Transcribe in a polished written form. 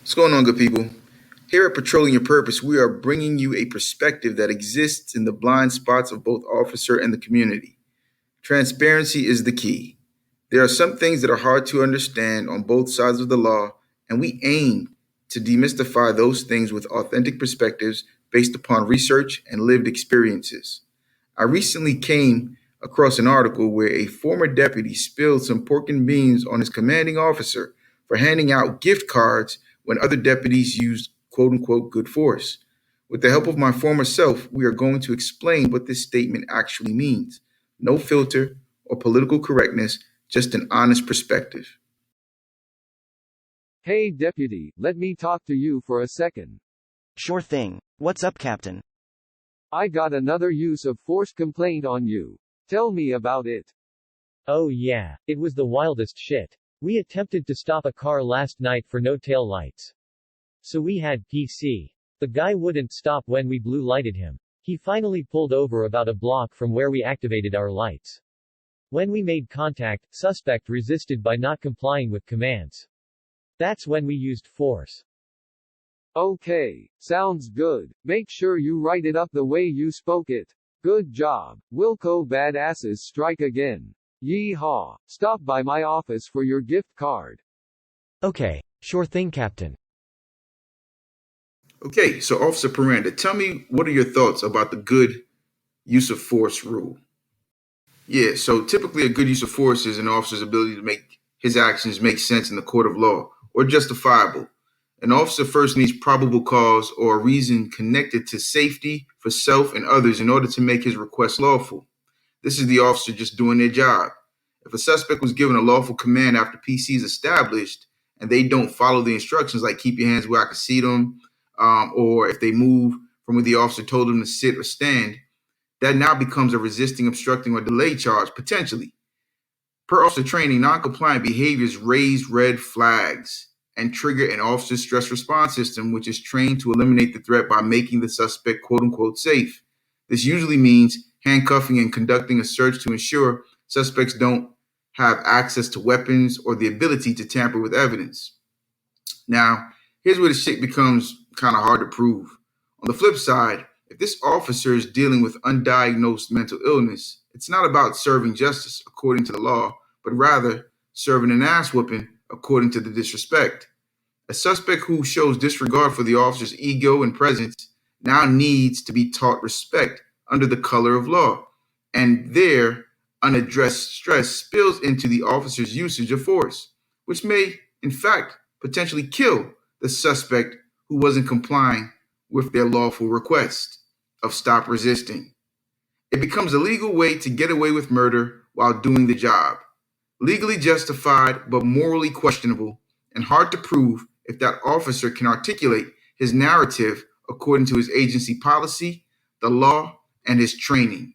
What's going on, good people? Here at Patrolling Your Purpose, we are bringing you a perspective that exists in the blind spots of both officer and the community. Transparency is the key. There are some things that are hard to understand on both sides of the law, and we aim to demystify those things with authentic perspectives based upon research and lived experiences. I recently came across an article where a former deputy spilled some pork and beans on his commanding officer for handing out gift cards when other deputies used quote unquote good force. With the help of my former self, we are going to explain what this statement actually means. No filter or political correctness, just an honest perspective. Hey deputy, let me talk to you for a second. Sure thing. What's up, Captain? I got another use of force complaint on you. Tell me about it. Oh yeah, it was the wildest shit. We attempted to stop a car last night for no tail lights. So we had PC. The guy wouldn't stop when we blue lighted him. He finally pulled over about a block from where we activated our lights. When we made contact, suspect resisted by not complying with commands. That's when we used force. Okay, sounds good. Make sure you write it up the way you spoke it. Good job. Wilco badasses strike again. Yeehaw. Stop by my office for your gift card. Okay, sure thing, Captain. Okay, so Officer Piranda, tell me, what are your thoughts about the good use of force rule? Yeah, so typically a good use of force is an officer's ability to make his actions make sense in the court of law or justifiable. An officer first needs probable cause or a reason connected to safety for self and others in order to make his request lawful. This is the officer just doing their job. If a suspect was given a lawful command after PC is established and they don't follow the instructions, like keep your hands where I can see them, or if they move from where the officer told them to sit or stand, that now becomes a resisting, obstructing, or delay charge, potentially. Per officer training, non-compliant behaviors raise red flags and trigger an officer's stress response system, which is trained to eliminate the threat by making the suspect quote-unquote safe. This usually means handcuffing and conducting a search to ensure suspects don't have access to weapons or the ability to tamper with evidence. Now, here's where the shit becomes kind of hard to prove. On the flip side, if this officer is dealing with undiagnosed mental illness, it's not about serving justice according to the law, but rather serving an ass whooping according to the disrespect. A suspect who shows disregard for the officer's ego and presence now needs to be taught respect under the color of law, and their unaddressed stress spills into the officer's usage of force, which may, in fact, potentially kill the suspect who wasn't complying with their lawful request of stop resisting. It becomes a legal way to get away with murder while doing the job. Legally justified, but morally questionable, and hard to prove if that officer can articulate his narrative according to his agency policy, the law, and his training.